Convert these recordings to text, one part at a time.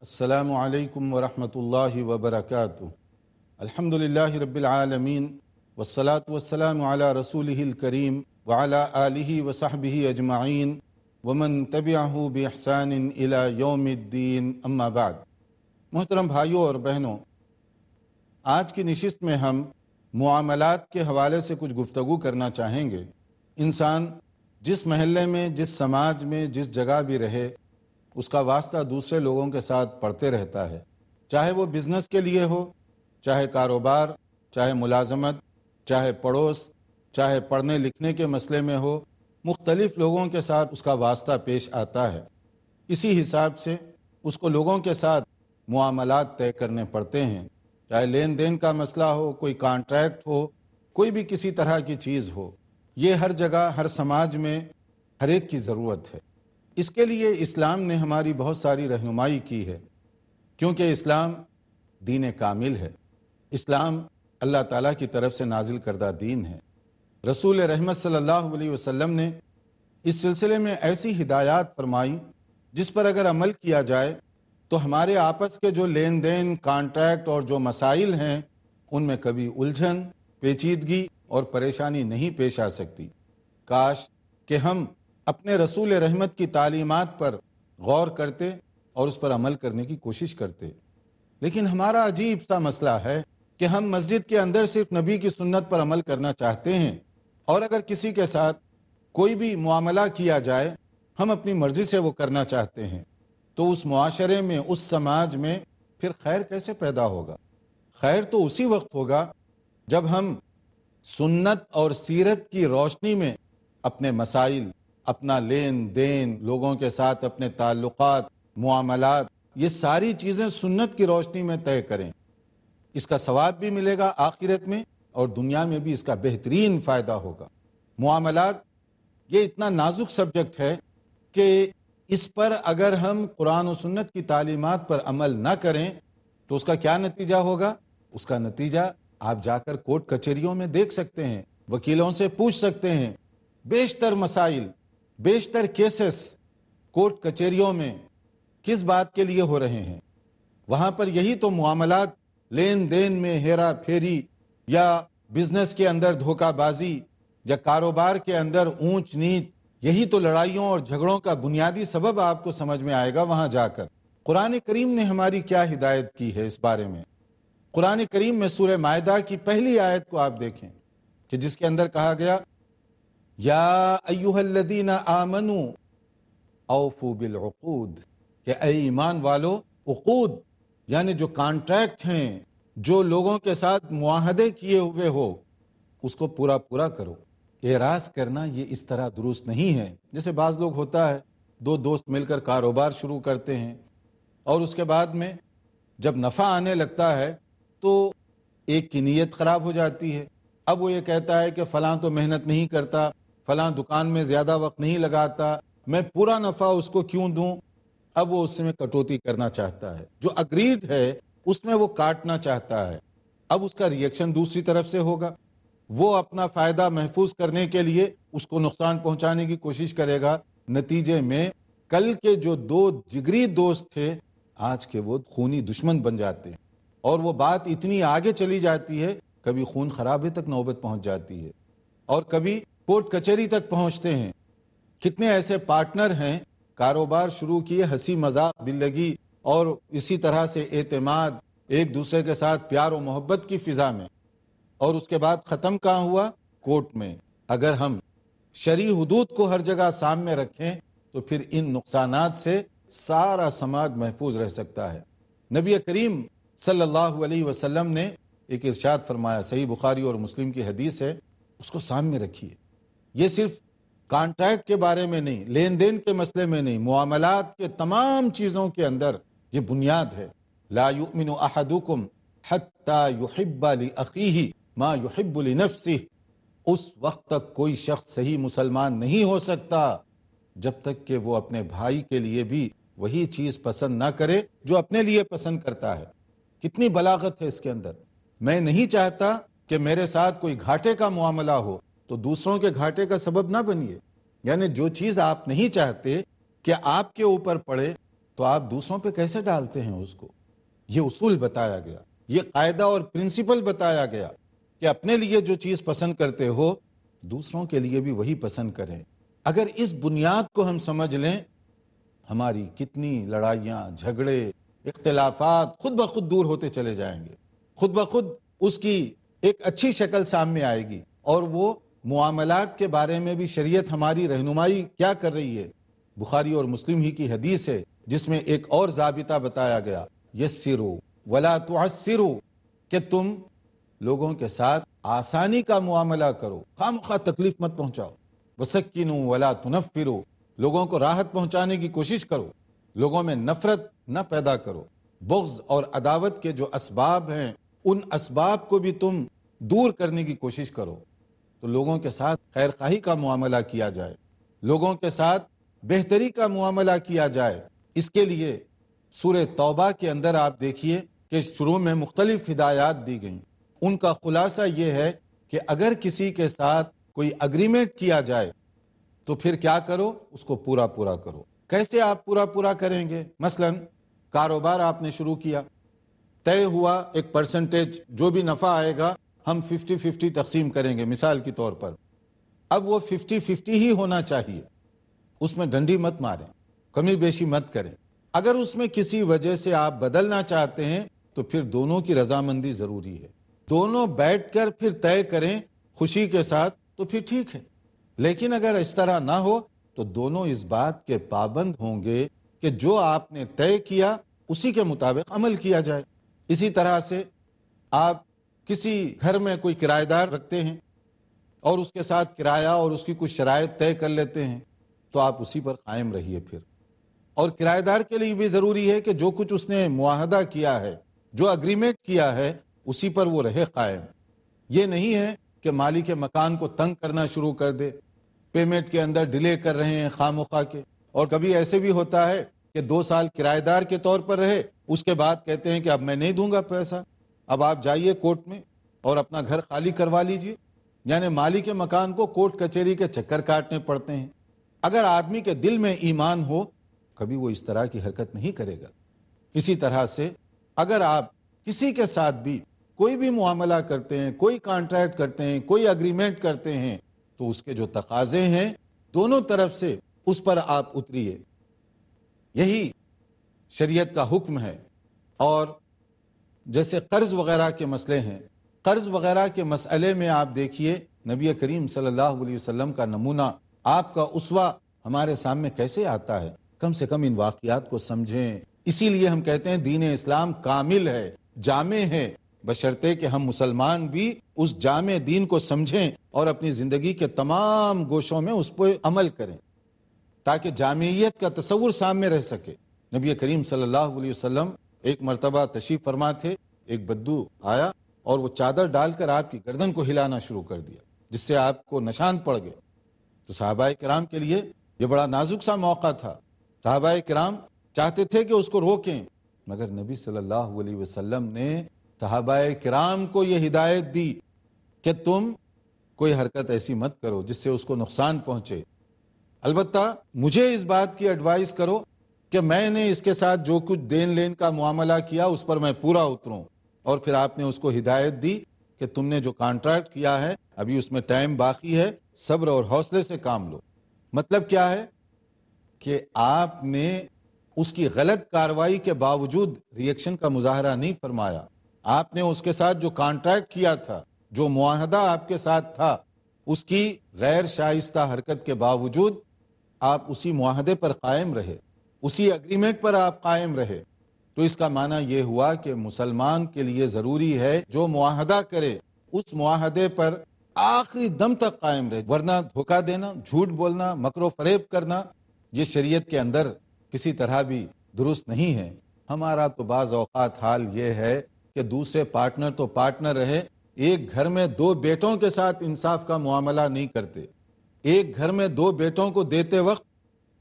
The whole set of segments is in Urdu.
السلام علیکم ورحمۃ اللہ وبرکاتہ۔ الحمدللہ رب العالمین والصلاة والسلام علی رسولہ الکریم وعلی آلہ وصحبہ اجمعین ومن تبعہ بإحسان الی یوم الدین، اما بعد۔ محترم بھائیوں اور بہنوں، آج کی نشست میں ہم معاملات کے حوالے سے کچھ گفتگو کرنا چاہیں گے۔ انسان جس محلے میں، جس سماج میں، جس جگہ بھی رہے، اس کا واسطہ دوسرے لوگوں کے ساتھ پڑتے رہتا ہے، چاہے وہ بزنس کے لیے ہو، چاہے کاروبار، چاہے ملازمت، چاہے پڑوس، چاہے پڑھنے لکھنے کے مسئلے میں ہو، مختلف لوگوں کے ساتھ اس کا واسطہ پیش آتا ہے۔ اسی حساب سے اس کو لوگوں کے ساتھ معاملات طے کرنے پڑتے ہیں، چاہے لین دین کا مسئلہ ہو، کوئی کانٹریکٹ ہو، کوئی بھی کسی طرح کی چیز ہو۔ یہ ہر جگہ، ہر سماج میں ہر ایک کی ضرورت ہے۔ اس کے لیے اسلام نے ہماری بہت ساری رہنمائی کی ہے، کیونکہ اسلام دین کامل ہے۔ اسلام اللہ تعالیٰ کی طرف سے نازل کردہ دین ہے۔ رسول رحمت صلی اللہ علیہ وسلم نے اس سلسلے میں ایسی ہدایات فرمائی جس پر اگر عمل کیا جائے تو ہمارے آپس کے جو لین دین، کانٹریکٹ اور جو مسائل ہیں، ان میں کبھی الجھن، پیچیدگی اور پریشانی نہیں پیش آ سکتی۔ کاش کہ ہم اپنے رسول رحمت کی تعلیمات پر غور کرتے اور اس پر عمل کرنے کی کوشش کرتے۔ لیکن ہمارا عجیب سا مسئلہ ہے کہ ہم مسجد کے اندر صرف نبی کی سنت پر عمل کرنا چاہتے ہیں، اور اگر کسی کے ساتھ کوئی بھی معاملہ کیا جائے، ہم اپنی مرضی سے وہ کرنا چاہتے ہیں، تو اس معاشرے میں، اس سماج میں پھر خیر کیسے پیدا ہوگا؟ خیر تو اسی وقت ہوگا جب ہم سنت اور سیرت کی روشنی میں اپنے مسائل، اپنا لین دین، لوگوں کے ساتھ اپنے تعلقات، معاملات، یہ ساری چیزیں سنت کی روشنی میں طے کریں۔ اس کا ثواب بھی ملے گا آخرت میں، اور دنیا میں بھی اس کا بہترین فائدہ ہوگا۔ معاملات یہ اتنا نازک سبجیکٹ ہے کہ اس پر اگر ہم قرآن و سنت کی تعلیمات پر عمل نہ کریں تو اس کا کیا نتیجہ ہوگا؟ اس کا نتیجہ آپ جا کر کورٹ کچہریوں میں دیکھ سکتے ہیں، وکیلوں سے پوچھ سکتے ہیں۔ بیشتر مسائل، بیشتر کیسز کورٹ کچہریوں میں کس بات کے لیے ہو رہے ہیں؟ وہاں پر یہی تو معاملات، لین دین میں ہیرا پھیری، یا بزنس کے اندر دھوکہ بازی، یا کاروبار کے اندر اونچ نیچ، یہی تو لڑائیوں اور جھگڑوں کا بنیادی سبب آپ کو سمجھ میں آئے گا وہاں جا کر۔ قرآن کریم نے ہماری کیا ہدایت کی ہے اس بارے میں؟ قرآن کریم میں سورہ مائدہ کی پہلی آیت کو آپ دیکھیں کہ جس کے اندر کہا گیا، یا ایھا الذین آمنوا اوفوا بالعقود، کہ اے ایمان والو، عقود یعنی جو کانٹریکٹ ہیں، جو لوگوں کے ساتھ معاہدے کیے ہوئے ہو، اس کو پورا کرو۔ اعراض کرنا یہ اس طرح درست نہیں ہے۔ جیسے بعض لوگ ہوتا ہے، دو دوست مل کر کاروبار شروع کرتے ہیں، اور اس کے بعد میں جب نفع آنے لگتا ہے تو ایک کی نیت خراب ہو جاتی ہے۔ اب وہ یہ کہتا ہے کہ فلاں تو محنت نہیں کرتا، فلاں دکان میں زیادہ وقت نہیں لگاتا، میں پورا نفع اس کو کیوں دوں؟ اب وہ اس میں کٹوتی کرنا چاہتا ہے، جو اگریڈ ہے اس میں وہ کاٹنا چاہتا ہے۔ اب اس کا ریئیکشن دوسری طرف سے ہوگا، وہ اپنا فائدہ محفوظ کرنے کے لیے اس کو نقصان پہنچانے کی کوشش کرے گا۔ نتیجے میں کل کے جو دو جگری دوست تھے، آج کے وہ خونی دشمن بن جاتے ہیں، اور وہ بات اتنی آگے چلی جاتی ہے، کبھی خون خرابے تک نوبت پہنچ جاتی ہے، اور کبھی کورٹ کچہری تک پہنچتے ہیں۔ کتنے ایسے پارٹنر ہیں، کاروبار شروع کیے ہنسی مذاق، دل لگی اور اسی طرح سے اعتماد، ایک دوسرے کے ساتھ پیار و محبت کی فضا میں، اور اس کے بعد ختم کہاں ہوا؟ کورٹ میں۔ اگر ہم شرعی حدود کو ہر جگہ سامنے رکھیں تو پھر ان نقصانات سے سارا سماج محفوظ رہ سکتا ہے۔ نبی کریم صلی اللہ علیہ وسلم نے ایک ارشاد فرمایا، صحیح بخاری اور مسلم کی حدیث ہے، اس کو سامنے رکھیے۔ یہ صرف کانٹریکٹ کے بارے میں نہیں، لین دین کے مسئلے میں نہیں، معاملات کے تمام چیزوں کے اندر یہ بنیاد ہے۔ لا یؤمن احدکم حتی یحب لاخیہ ما یحب لنفسہ، اس وقت تک کوئی شخص صحیح مسلمان نہیں ہو سکتا جب تک کہ وہ اپنے بھائی کے لیے بھی وہی چیز پسند نہ کرے جو اپنے لیے پسند کرتا ہے۔ کتنی بلاغت ہے اس کے اندر۔ میں نہیں چاہتا کہ میرے ساتھ کوئی گھاٹے کا معاملہ ہو، تو دوسروں کے گھاٹے کا سبب نہ بنیے۔ یعنی جو چیز آپ نہیں چاہتے کہ آپ کے اوپر پڑے، تو آپ دوسروں پہ کیسے ڈالتے ہیں اس کو؟ یہ اصول بتایا گیا، یہ قاعدہ اور پرنسپل بتایا گیا کہ اپنے لیے جو چیز پسند کرتے ہو دوسروں کے لیے بھی وہی پسند کریں۔ اگر اس بنیاد کو ہم سمجھ لیں، ہماری کتنی لڑائیاں، جھگڑے، اختلافات خود بخود دور ہوتے چلے جائیں گے، خود بخود اس کی ایک اچھی شکل سامنے آئے گی۔ اور وہ معاملات کے بارے میں بھی شریعت ہماری رہنمائی کیا کر رہی ہے؟ بخاری اور مسلم ہی کی حدیث ہے جس میں ایک اور ضابطہ بتایا گیا، یسروا ولا تعسروا، کہ تم لوگوں کے ساتھ آسانی کا معاملہ کرو، خواہ تکلیف مت پہنچاؤ، وسکینوا ولا تنفروا، لوگوں کو راحت پہنچانے کی کوشش کرو، لوگوں میں نفرت نہ پیدا کرو، بغض اور عداوت کے جو اسباب ہیں ان اسباب کو بھی تم دور کرنے کی کوشش کرو۔ تو لوگوں کے ساتھ خیر خواہی کا معاملہ کیا جائے، لوگوں کے ساتھ بہتری کا معاملہ کیا جائے۔ اس کے لیے سورہ توبہ کے اندر آپ دیکھیے کہ شروع میں مختلف ہدایات دی گئیں، ان کا خلاصہ یہ ہے کہ اگر کسی کے ساتھ کوئی اگریمنٹ کیا جائے تو پھر کیا کرو؟ اس کو پورا کرو۔ کیسے آپ پورا کریں گے؟ مثلا کاروبار آپ نے شروع کیا، طے ہوا ایک پرسنٹیج جو بھی نفع آئے گا ہم 50-50 تقسیم کریں گے مثال کے طور پر۔ اب وہ 50-50 ہی ہونا چاہیے، اس میں ڈنڈی مت ماریں، کمی بیشی مت کریں۔ اگر اس میں کسی وجہ سے آپ بدلنا چاہتے ہیں تو پھر دونوں کی رضامندی ضروری ہے، دونوں بیٹھ کر پھر طے کریں خوشی کے ساتھ تو پھر ٹھیک ہے۔ لیکن اگر اس طرح نہ ہو تو دونوں اس بات کے پابند ہوں گے کہ جو آپ نے طے کیا اسی کے مطابق عمل کیا جائے۔ اسی طرح سے آپ کسی گھر میں کوئی کرایہ دار رکھتے ہیں اور اس کے ساتھ کرایہ اور اس کی کچھ شرائط طے کر لیتے ہیں تو آپ اسی پر قائم رہیے پھر۔ اور کرایہ دار کے لیے بھی ضروری ہے کہ جو کچھ اس نے معاہدہ کیا ہے، جو اگریمنٹ کیا ہے، اسی پر وہ رہے قائم۔ یہ نہیں ہے کہ مالک مکان کو تنگ کرنا شروع کر دے، پیمنٹ کے اندر ڈیلے کر رہے ہیں خواہ مخواہ کے۔ اور کبھی ایسے بھی ہوتا ہے کہ 2 سال کرایہ دار کے طور پر رہے، اس کے بعد کہتے ہیں کہ اب میں نہیں دوں گا پیسہ، اب آپ جائیے کورٹ میں اور اپنا گھر خالی کروا لیجئے۔ یعنی مالک مکان کو کورٹ کچہری کے چکر کاٹنے پڑتے ہیں۔ اگر آدمی کے دل میں ایمان ہو کبھی وہ اس طرح کی حرکت نہیں کرے گا۔ اسی طرح سے اگر آپ کسی کے ساتھ بھی کوئی بھی معاملہ کرتے ہیں، کوئی کانٹریکٹ کرتے ہیں، کوئی اگریمنٹ کرتے ہیں تو اس کے جو تقاضے ہیں دونوں طرف سے اس پر آپ اتریے، یہی شریعت کا حکم ہے۔ اور جیسے قرض وغیرہ کے مسئلے ہیں، قرض وغیرہ کے مسئلے میں آپ دیکھیے نبی کریم صلی اللہ علیہ وسلم کا نمونہ، آپ کا اسوہ ہمارے سامنے کیسے آتا ہے۔ کم سے کم ان واقعات کو سمجھیں۔ اسی لیے ہم کہتے ہیں دین اسلام کامل ہے، جامع ہے، بشرطے کہ ہم مسلمان بھی اس جامع دین کو سمجھیں اور اپنی زندگی کے تمام گوشوں میں اس پر عمل کریں تاکہ جامعیت کا تصور سامنے رہ سکے۔ نبی کریم صلی اللہ علیہ وسلم ایک مرتبہ تشریف فرما تھے، ایک بدو آیا اور وہ چادر ڈال کر آپ کی گردن کو ہلانا شروع کر دیا جس سے آپ کو نشان پڑ گئے۔ تو صحابہ کرام کے لیے یہ بڑا نازک سا موقع تھا، صحابہ کرام چاہتے تھے کہ اس کو روکیں، مگر نبی صلی اللہ علیہ وسلم نے صحابہ کرام کو یہ ہدایت دی کہ تم کوئی حرکت ایسی مت کرو جس سے اس کو نقصان پہنچے۔ البتہ مجھے اس بات کی ایڈوائز کرو کہ میں نے اس کے ساتھ جو کچھ دین لین کا معاملہ کیا اس پر میں پورا اتروں۔ اور پھر آپ نے اس کو ہدایت دی کہ تم نے جو کانٹریکٹ کیا ہے ابھی اس میں ٹائم باقی ہے، صبر اور حوصلے سے کام لو۔ مطلب کیا ہے کہ آپ نے اس کی غلط کارروائی کے باوجود ری ایکشن کا مظاہرہ نہیں فرمایا۔ آپ نے اس کے ساتھ جو کانٹریکٹ کیا تھا، جو معاہدہ آپ کے ساتھ تھا، اس کی غیر شائستہ حرکت کے باوجود آپ اسی معاہدے پر قائم رہے، اسی اگریمنٹ پر آپ قائم رہے۔ تو اس کا معنی یہ ہوا کہ مسلمان کے لیے ضروری ہے جو معاہدہ کرے اس معاہدے پر آخری دم تک قائم رہے، ورنہ دھوکہ دینا، جھوٹ بولنا، مکر و فریب کرنا یہ شریعت کے اندر کسی طرح بھی درست نہیں ہے۔ ہمارا تو بعض اوقات حال یہ ہے کہ دوسرے پارٹنر تو پارٹنر رہے، ایک گھر میں 2 بیٹوں کے ساتھ انصاف کا معاملہ نہیں کرتے۔ ایک گھر میں 2 بیٹوں کو دیتے وقت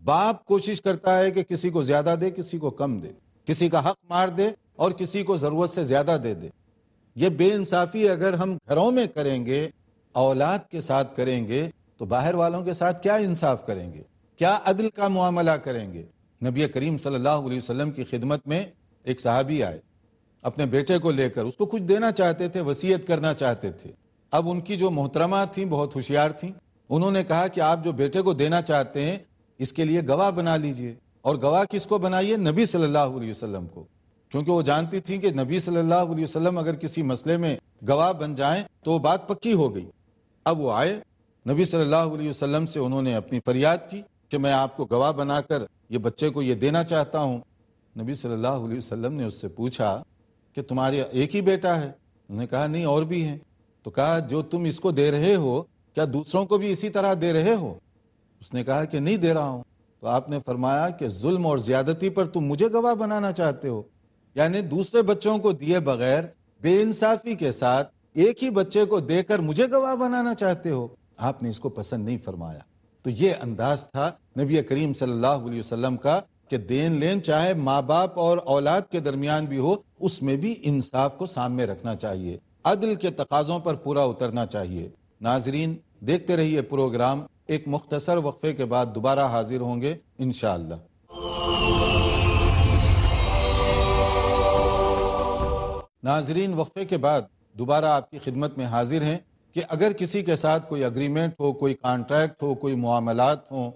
باپ کوشش کرتا ہے کہ کسی کو زیادہ دے، کسی کو کم دے، کسی کا حق مار دے اور کسی کو ضرورت سے زیادہ دے دے۔ یہ بے انصافی اگر ہم گھروں میں کریں گے، اولاد کے ساتھ کریں گے، تو باہر والوں کے ساتھ کیا انصاف کریں گے؟ کیا عدل کا معاملہ کریں گے؟ نبی کریم صلی اللہ علیہ وسلم کی خدمت میں ایک صحابی آئے اپنے بیٹے کو لے کر، اس کو کچھ دینا چاہتے تھے، وصیت کرنا چاہتے تھے۔ اب ان کی جو محترمہ تھیں بہت ہوشیار تھیں، انہوں نے کہا کہ آپ جو بیٹے کو دینا چاہتے ہیں اس کے لیے گواہ بنا لیجئے، اور گواہ کس کو بنائیے؟ نبی صلی اللہ علیہ وسلم کو، کیونکہ وہ جانتی تھیں کہ نبی صلی اللہ علیہ وسلم اگر کسی مسئلے میں گواہ بن جائیں تو وہ بات پکی ہو گئی۔ اب وہ آئے نبی صلی اللہ علیہ وسلم سے، انہوں نے اپنی فریاد کی کہ میں آپ کو گواہ بنا کر یہ بچے کو یہ دینا چاہتا ہوں۔ نبی صلی اللہ علیہ وسلم نے اس سے پوچھا کہ تمہارے ایک ہی بیٹا ہے؟ انہوں نے کہا نہیں، اور بھی ہیں۔ تو کہا جو تم اس کو دے رہے ہو کیا دوسروں کو بھی اسی طرح دے رہے ہو؟ اس نے کہا کہ نہیں دے رہا ہوں۔ تو آپ نے فرمایا کہ ظلم اور زیادتی پر تم مجھے گواہ بنانا چاہتے ہو، یعنی دوسرے بچوں کو دیے بغیر بے انصافی کے ساتھ ایک ہی بچے کو دے کر مجھے گواہ بنانا چاہتے ہو؟ آپ نے اس کو پسند نہیں فرمایا۔ تو یہ انداز تھا نبی کریم صلی اللہ علیہ وسلم کا کہ دین لین چاہے ماں باپ اور اولاد کے درمیان بھی ہو، اس میں بھی انصاف کو سامنے رکھنا چاہیے، عدل کے تقاضوں پر پورا اترنا چاہیے۔ ناظرین دیکھتے رہیے پروگرام، ایک مختصر وقفے کے بعد دوبارہ حاضر ہوں گے انشاءاللہ۔ ناظرین وقفے کے بعد دوبارہ آپ کی خدمت میں حاضر ہیں کہ اگر کسی کے ساتھ کوئی اگریمنٹ ہو، کوئی کانٹریکٹ ہو، کوئی معاملات ہوں،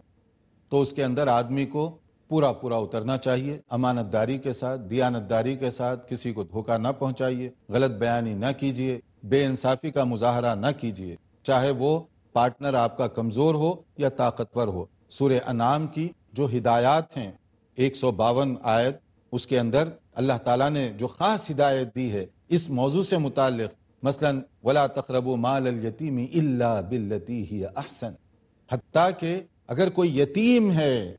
تو اس کے اندر آدمی کو پورا اترنا چاہیے، امانت داری کے ساتھ، دیانت داری کے ساتھ، کسی کو دھوکہ نہ پہنچائیے، غلط بیانی نہ کیجیے، بے انصافی کا مظاہرہ نہ کیجیے، چاہے وہ پارٹنر آپ کا کمزور ہو یا طاقتور ہو۔ سورہ انعام کی جو ہدایات ہیں 152 آیت، اس کے اندر اللہ تعالیٰ نے جو خاص ہدایت دی ہے اس موضوع سے متعلق، مثلا وَلَا تَقْرَبُوا مَالَ الْيَتِيمِ إِلَّا بِالَّتِي هِيَ أَحْسَنُ، حتیٰ کہ اگر کوئی یتیم ہے،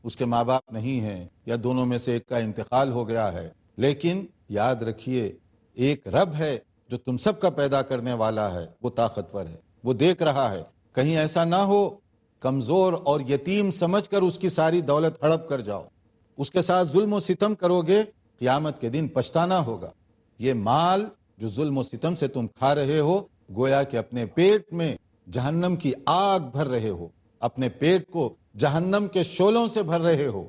اس کے ماں باپ نہیں ہیں یا دونوں میں سے ایک کا انتقال ہو گیا ہے، لیکن یاد رکھیے ایک رب ہے جو تم سب کا پیدا کرنے والا ہے، وہ طاقتور ہے، وہ دیکھ رہا ہے، کہیں ایسا نہ ہو کمزور اور یتیم سمجھ کر اس کی ساری دولت ہڑپ کر جاؤ، اس کے ساتھ ظلم و ستم کرو گے، قیامت کے دن پچھتانا ہوگا۔ یہ مال جو ظلم و ستم سے تم کھا رہے ہو، گویا کہ اپنے پیٹ میں جہنم کی آگ بھر رہے ہو، اپنے پیٹ کو جہنم کے شعلوں سے بھر رہے ہو،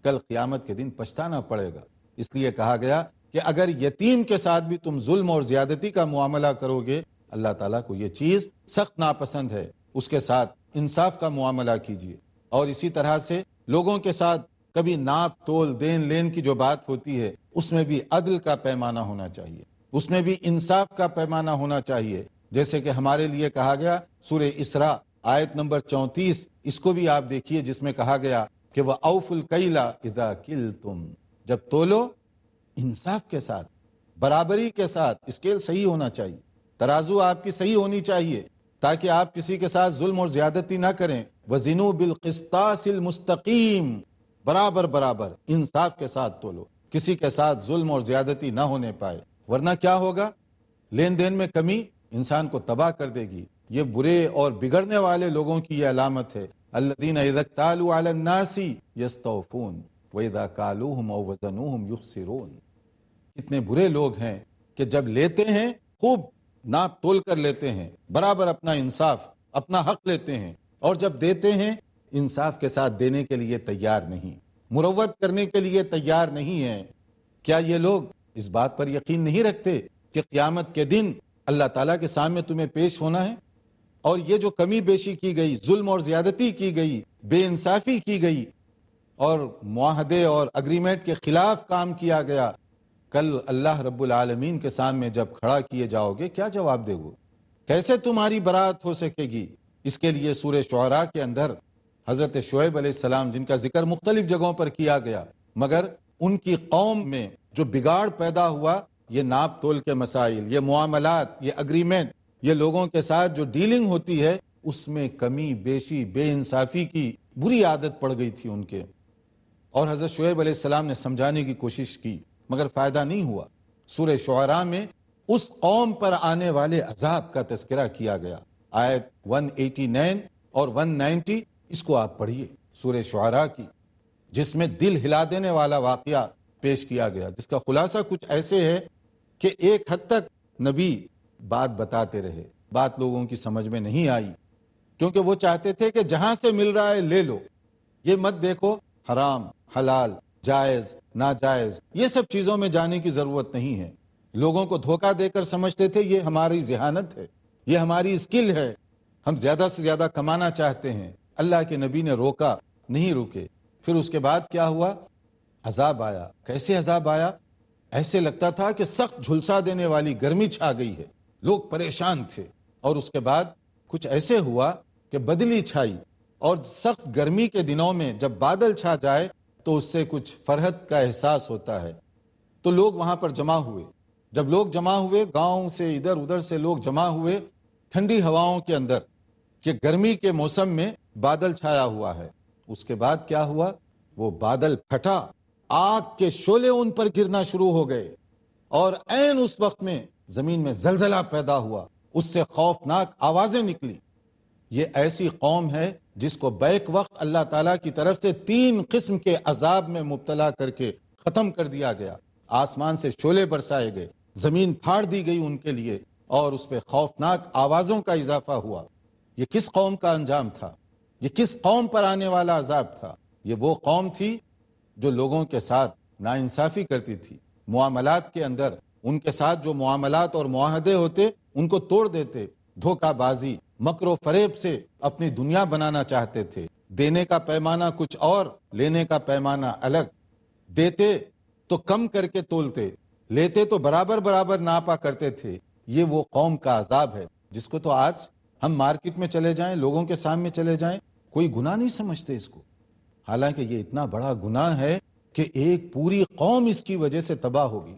کل قیامت کے دن پچھتانا پڑے گا۔ اس لیے کہا گیا کہ اگر یتیم کے ساتھ بھی تم ظلم اور زیادتی کا معاملہ کرو گے، اللہ تعالیٰ کو یہ چیز سخت ناپسند ہے، اس کے ساتھ انصاف کا معاملہ کیجیے۔ اور اسی طرح سے لوگوں کے ساتھ کبھی ناپ تول دین لین کی جو بات ہوتی ہے، اس میں بھی عدل کا پیمانہ ہونا چاہیے، اس میں بھی انصاف کا پیمانہ ہونا چاہیے، جیسے کہ ہمارے لیے کہا گیا سورہ اسراء آیت نمبر 34، اس کو بھی آپ دیکھیے، جس میں کہا گیا کہ وَأَوْفُوا الْكَيْلَ إِذَا كِلْتُمْ، جب تولو انصاف کے ساتھ، برابری کے ساتھ، اسکیل صحیح ہونا چاہیے، ترازو آپ کی صحیح ہونی چاہیے، تاکہ آپ کسی کے ساتھ ظلم اور زیادتی نہ کریں۔ وَزِنُوا بِالْقِسْطَاسِ الْمُسْتَقِيمِ، برابر انصاف کے ساتھ تولو، کسی کے ساتھ ظلم اور زیادتی نہ ہونے پائے، ورنہ کیا ہوگا؟ لین دین میں کمی انسان کو تباہ کر دے گی۔ یہ برے اور بگڑنے والے لوگوں کی یہ علامت ہے، الذین اذا اکتالوا علی الناس یستوفون واذا کالوہم او وزنوہم یخسرون۔ کتنے برے لوگ ہیں کہ جب لیتے ہیں خوب ناپ تول کر لیتے ہیں، برابر اپنا انصاف اپنا حق لیتے ہیں، اور جب دیتے ہیں انصاف کے ساتھ دینے کے لیے تیار نہیں، مروت کرنے کے لیے تیار نہیں ہیں۔ کیا یہ لوگ اس بات پر یقین نہیں رکھتے کہ قیامت کے دن اللہ تعالیٰ کے سامنے تمہیں پیش ہونا ہے، اور یہ جو کمی بیشی کی گئی، ظلم اور زیادتی کی گئی، بے انصافی کی گئی، اور معاہدے اور اگریمنٹ کے خلاف کام کیا گیا، کل اللہ رب العالمین کے سامنے جب کھڑا کیے جاؤ گے کیا جواب دے گو؟ کیسے تمہاری برات ہو سکے گی؟ اس کے لیے سورہ شعراء کے اندر حضرت شعیب علیہ السلام، جن کا ذکر مختلف جگہوں پر کیا گیا، مگر ان کی قوم میں جو بگاڑ پیدا ہوا، یہ ناپ تول کے مسائل، یہ معاملات، یہ اگریمنٹ، یہ لوگوں کے ساتھ جو ڈیلنگ ہوتی ہے، اس میں کمی بیشی بے انصافی کی بری عادت پڑ گئی تھی ان کے، اور حضرت شعیب علیہ السلام نے سمجھانے کی کوشش کی مگر فائدہ نہیں ہوا۔ سورہ شعراء میں اس قوم پر آنے والے عذاب کا تذکرہ کیا گیا، آیت 189 اور 190، اس کو آپ پڑھیے سورہ شعراء کی، جس میں دل ہلا دینے والا واقعہ پیش کیا گیا، جس کا خلاصہ کچھ ایسے ہے کہ ایک حد تک نبی بات بتاتے رہے، بات لوگوں کی سمجھ میں نہیں آئی، کیونکہ وہ چاہتے تھے کہ جہاں سے مل رہا ہے لے لو، یہ مت دیکھو حرام حلال جائز ناجائز یہ سب چیزوں میں جانے کی ضرورت نہیں ہے. لوگوں کو دھوکہ دے کر سمجھتے تھے یہ ہماری ذہانت ہے، یہ ہماری اسکل ہے، ہم زیادہ سے زیادہ کمانا چاہتے ہیں. اللہ کے نبی نے روکا، نہیں رکے. پھر اس کے بعد کیا ہوا؟ عذاب آیا. کیسے عذاب آیا؟ ایسے لگتا تھا کہ سخت جھلسا دینے والی گرمی چھا گئی ہے، لوگ پریشان تھے. اور اس کے بعد کچھ ایسے ہوا کہ بدلی چھائی، اور سخت گرمی کے دنوں میں جب بادل چھا جائے تو اس سے کچھ فرحت کا احساس ہوتا ہے. تو لوگ وہاں پر جمع ہوئے. جب لوگ جمع ہوئے، گاؤں سے ادھر ادھر سے لوگ جمع ہوئے ٹھنڈی ہواؤں کے اندر، کہ گرمی کے موسم میں بادل چھایا ہوا ہے. اس کے بعد کیا ہوا؟ وہ بادل پھٹا، آگ کے شعلے ان پر گرنا شروع ہو گئے، اور عین اس وقت میں زمین میں زلزلہ پیدا ہوا، اس سے خوفناک آوازیں نکلی. یہ ایسی قوم ہے جس کو بیک وقت اللہ تعالیٰ کی طرف سے 3 قسم کے عذاب میں مبتلا کر کے ختم کر دیا گیا. آسمان سے شعلے برسائے گئے، زمین پھاڑ دی گئی ان کے لیے، اور اس پہ خوفناک آوازوں کا اضافہ ہوا. یہ کس قوم کا انجام تھا؟ یہ کس قوم پر آنے والا عذاب تھا؟ یہ وہ قوم تھی جو لوگوں کے ساتھ ناانصافی کرتی تھی. معاملات کے اندر ان کے ساتھ جو معاملات اور معاہدے ہوتے ان کو توڑ دیتے، دھوکہ بازی مکر و فریب سے اپنی دنیا بنانا چاہتے تھے. دینے کا پیمانہ کچھ اور، لینے کا پیمانہ الگ. دیتے تو کم کر کے تولتے، لیتے تو برابر برابر ناپا کرتے تھے. یہ وہ قوم کا عذاب ہے جس کو تو آج ہم مارکیٹ میں چلے جائیں، لوگوں کے سامنے چلے جائیں، کوئی گناہ نہیں سمجھتے اس کو. حالانکہ یہ اتنا بڑا گناہ ہے کہ ایک پوری قوم اس کی وجہ سے تباہ ہوگی.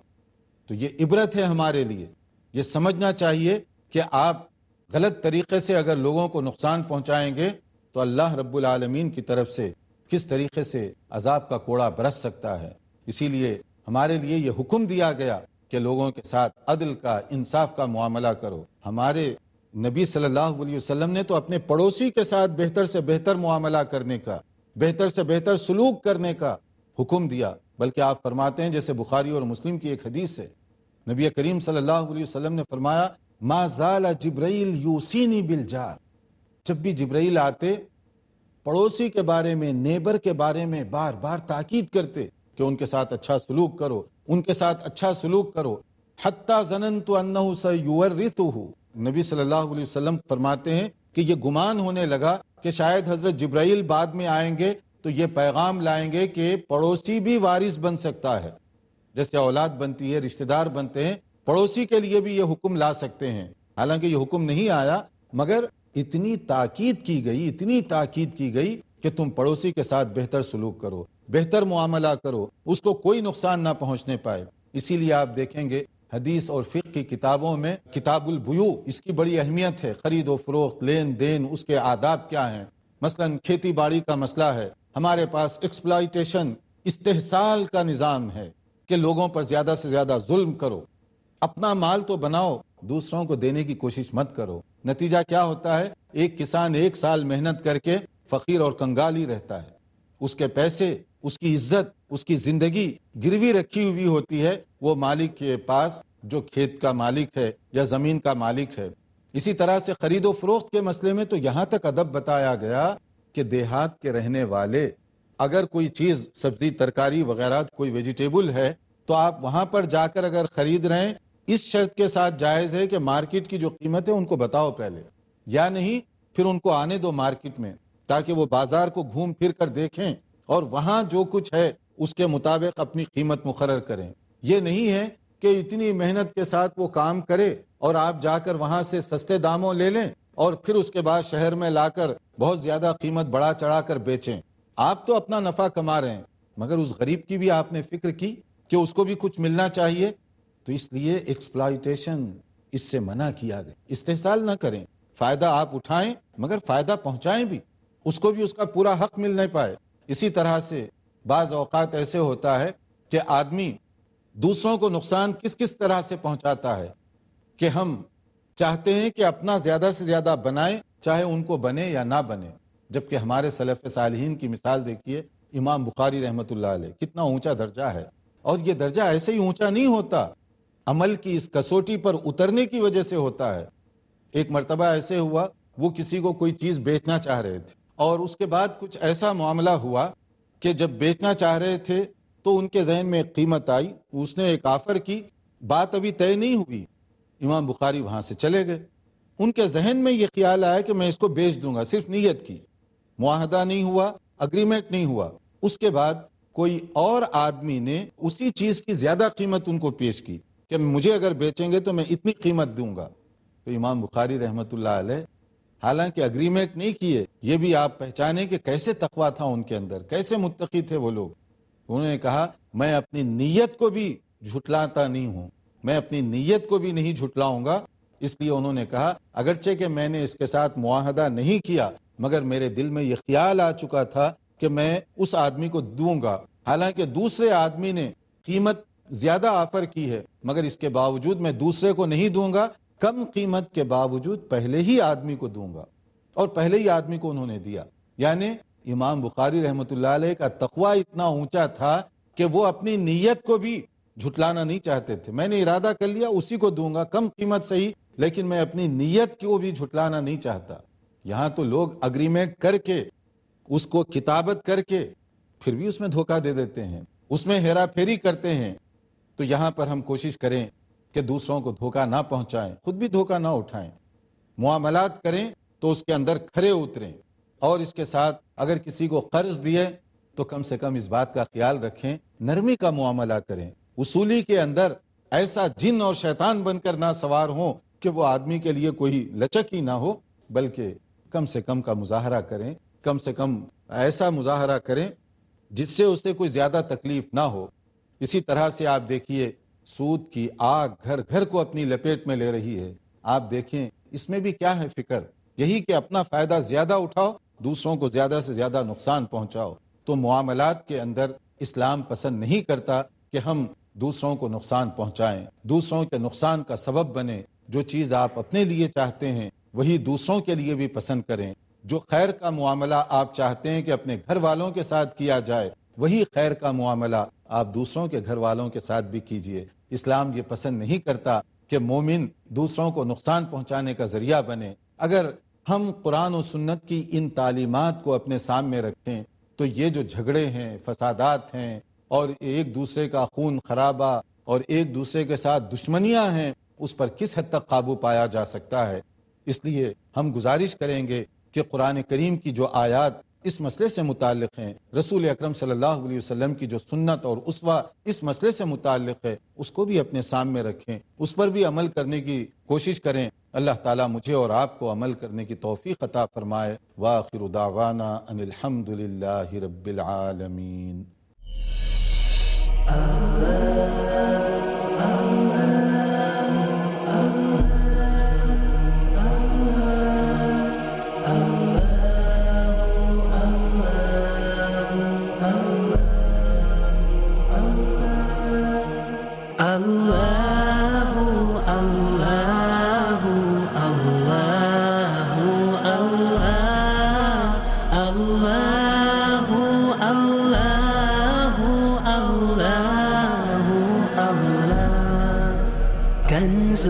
تو یہ عبرت ہے ہمارے لیے. یہ سمجھنا چاہیے کہ آپ غلط طریقے سے اگر لوگوں کو نقصان پہنچائیں گے تو اللہ رب العالمین کی طرف سے کس طریقے سے عذاب کا کوڑا برس سکتا ہے. اسی لیے ہمارے لیے یہ حکم دیا گیا کہ لوگوں کے ساتھ عدل کا، انصاف کا معاملہ کرو. ہمارے نبی صلی اللہ علیہ وسلم نے تو اپنے پڑوسی کے ساتھ بہتر سے بہتر معاملہ کرنے کا، بہتر سے بہتر سلوک کرنے کا حکم دیا. بلکہ آپ فرماتے ہیں، جیسے بخاری اور مسلم کی ایک حدیث ہے، نبی کریم صلی اللہ علیہ وسلم نے فرمایا ما زال جبرائیل یوسینی بالجار. جب بھی جبرائیل آتے پڑوسی کے بارے میں، نیبر کے بارے میں بار بار تاکید کرتے کہ ان کے ساتھ اچھا سلوک کرو، ان کے ساتھ اچھا سلوک کرو. حتی ظننت انہ سیورثہ، نبی صلی اللہ علیہ وسلم فرماتے ہیں کہ یہ گمان ہونے لگا کہ شاید حضرت جبرائیل بعد میں آئیں گے تو یہ پیغام لائیں گے کہ پڑوسی بھی وارث بن سکتا ہے. جیسے اولاد بنتی ہے، رشتہ دار بنتے ہیں، پڑوسی کے لیے بھی یہ حکم لا سکتے ہیں. حالانکہ یہ حکم نہیں آیا، مگر اتنی تاکید کی گئی، اتنی تاکید کی گئی کہ تم پڑوسی کے ساتھ بہتر سلوک کرو، بہتر معاملہ کرو، اس کو کوئی نقصان نہ پہنچنے پائے. اسی لیے آپ دیکھیں گے حدیث اور فقہ کی کتابوں میں کتاب البیوع، اس کی بڑی اہمیت ہے. خرید و فروخت، لین دین، اس کے آداب کیا ہیں. مثلا کھیتی باڑی کا مسئلہ ہے، ہمارے پاس ایکسپلائٹیشن، استحصال کا نظام ہے کہ لوگوں پر زیادہ سے زیادہ ظلم کرو. اپنا مال تو بناؤ، دوسروں کو دینے کی کوشش مت کرو. نتیجہ کیا ہوتا ہے؟ ایک کسان 1 سال محنت کر کے فقیر اور کنگال ہی رہتا ہے. اس کے پیسے، اس کی عزت، اس کی زندگی گروی رکھی ہوئی ہوتی ہے وہ مالک کے پاس جو کھیت کا مالک ہے یا زمین کا مالک ہے. اسی طرح سے خرید و فروخت کے مسئلے میں تو یہاں تک ادب بتایا گیا کہ دیہات کے رہنے والے اگر کوئی چیز، سبزی ترکاری وغیرہ، کوئی ویجیٹیبل ہے تو آپ وہاں پر جا کر اگر خرید رہے ہیں، اس شرط کے ساتھ جائز ہے کہ مارکیٹ کی جو قیمت ہے ان کو بتاؤ پہلے، یا نہیں پھر ان کو آنے دو مارکیٹ میں تاکہ وہ بازار کو گھوم پھر کر دیکھیں اور وہاں جو کچھ ہے اس کے مطابق اپنی قیمت مقرر کریں. یہ نہیں ہے کہ اتنی محنت کے ساتھ وہ کام کرے اور آپ جا کر وہاں سے سستے داموں لے لیں اور پھر اس کے بعد شہر میں لا کر بہت زیادہ قیمت بڑھا چڑھا کر بیچیں. آپ تو اپنا نفع کما رہے ہیں، مگر اس غریب کی بھی آپ نے فکر کی کہ اس کو بھی کچھ ملنا چاہیے. تو اس لیے ایکسپلائٹیشن اس سے منع کیا گیا. استحصال نہ کریں، فائدہ آپ اٹھائیں مگر فائدہ پہنچائیں بھی، اس کو بھی اس کا پورا حق ملنے پائے. اسی طرح سے بعض اوقات ایسے ہوتا ہے کہ آدمی دوسروں کو نقصان کس کس طرح سے پہنچاتا ہے کہ ہم چاہتے ہیں کہ اپنا زیادہ سے زیادہ بنائیں، چاہے ان کو بنے یا نہ بنے. جبکہ ہمارے سلف صالحین کی مثال دیکھیے، امام بخاری رحمۃ اللہ علیہ، کتنا اونچا درجہ ہے. اور یہ درجہ ایسے ہی اونچا نہیں ہوتا، عمل کی اس کسوٹی پر اترنے کی وجہ سے ہوتا ہے. ایک مرتبہ ایسے ہوا، وہ کسی کو کوئی چیز بیچنا چاہ رہے تھے اور اس کے بعد کچھ ایسا معاملہ ہوا کہ جب بیچنا چاہ رہے تھے تو ان کے ذہن میں ایک قیمت آئی، اس نے ایک آفر کی، بات ابھی طے نہیں ہوئی، امام بخاری وہاں سے چلے گئے۔ ان کے ذہن میں یہ خیال آیا کہ میں اس کو بیچ دوں گا، صرف نیت کی، معاہدہ نہیں ہوا، اگریمنٹ نہیں ہوا۔ اس کے بعد کوئی اور آدمی نے اسی چیز کی زیادہ قیمت ان کو پیش کی کہ مجھے اگر بیچیں گے تو میں اتنی قیمت دوں گا۔ تو امام بخاری رحمۃ اللہ علیہ حالانکہ اگریمنٹ نہیں کیے، یہ بھی آپ پہچانیں کہ کیسے تقویٰ تھا ان کے اندر، کیسے متقی تھے وہ لوگ۔ انہوں نے کہا میں اپنی نیت کو بھی جھٹلاتا نہیں ہوں، میں اپنی نیت کو بھی نہیں جھٹلاؤں گا۔ اس لیے انہوں نے کہا اگرچہ کہ میں نے اس کے ساتھ معاہدہ نہیں کیا، مگر میرے دل میں یہ خیال آ چکا تھا کہ میں اس آدمی کو دوں گا، حالانکہ دوسرے آدمی نے قیمت زیادہ آفر کی ہے، مگر اس کے باوجود میں دوسرے کو نہیں دوں گا، کم قیمت کے باوجود پہلے ہی آدمی کو دوں گا، اور پہلے ہی آدمی کو انہوں نے دیا۔ یعنی امام بخاری رحمۃ اللہ علیہ کا تقویٰ اتنا اونچا تھا کہ وہ اپنی نیت کو بھی جھٹلانا نہیں چاہتے تھے۔ میں نے ارادہ کر لیا اسی کو دوں گا، کم قیمت صحیح، لیکن میں اپنی نیت کو بھی جھٹلانا نہیں چاہتا۔ یہاں تو لوگ اگریمنٹ کر کے، اس کو کتابت کر کے، پھر بھی اس میں دھوکہ دے دیتے ہیں، اس میں ہیرا پھیری کرتے ہیں۔ تو یہاں پر ہم کوشش کریں کہ دوسروں کو دھوکہ نہ پہنچائیں، خود بھی دھوکہ نہ اٹھائیں، معاملات کریں تو اس کے اندر کھرے اتریں، اور اس کے ساتھ اگر کسی کو قرض دیے تو کم سے کم اس بات کا خیال رکھیں، نرمی کا معاملہ کریں، وصولی کے اندر ایسا جن اور شیطان بن کر نہ سوار ہوں کہ وہ آدمی کے لیے کوئی لچک ہی نہ ہو، بلکہ کم سے کم کا مظاہرہ کریں، کم سے کم ایسا مظاہرہ کریں جس سے اسے کوئی زیادہ تکلیف نہ ہو۔ اسی طرح سے آپ دیکھیے سود کی آگ گھر گھر کو اپنی لپیٹ میں لے رہی ہے۔ آپ دیکھیں اس میں بھی کیا ہے فکر، یہی کہ اپنا فائدہ زیادہ اٹھاؤ، دوسروں کو زیادہ سے زیادہ نقصان پہنچاؤ۔ تو معاملات کے اندر اسلام پسند نہیں کرتا کہ ہم دوسروں کو نقصان پہنچائیں، دوسروں کے نقصان کا سبب بنیں۔ جو چیز آپ اپنے لیے چاہتے ہیں وہی دوسروں کے لیے بھی پسند کریں۔ جو خیر کا معاملہ آپ چاہتے ہیں کہ اپنے گھر والوں کے ساتھ کیا جائے، وہی خیر کا معاملہ آپ دوسروں کے گھر والوں کے ساتھ بھی کیجیے۔ اسلام یہ پسند نہیں کرتا کہ مومن دوسروں کو نقصان پہنچانے کا ذریعہ بنے۔ اگر ہم قرآن و سنت کی ان تعلیمات کو اپنے سامنے رکھیں تو یہ جو جھگڑے ہیں، فسادات ہیں، اور ایک دوسرے کا خون خرابہ اور ایک دوسرے کے ساتھ دشمنیاں ہیں، اس پر کس حد تک قابو پایا جا سکتا ہے۔ اس لیے ہم گزارش کریں گے کہ قرآن کریم کی جو آیات اس مسئلے سے متعلق ہیں، رسول اکرم صلی اللہ علیہ وسلم کی جو سنت اور اسوہ اس مسئلے سے متعلق ہے، اس کو بھی اپنے سامنے رکھیں، اس پر بھی عمل کرنے کی کوشش کریں۔ اللہ تعالیٰ مجھے اور آپ کو عمل کرنے کی توفیق عطا فرمائے۔ وآخر دعوانا ان الحمد للہ رب العالمین۔ كنز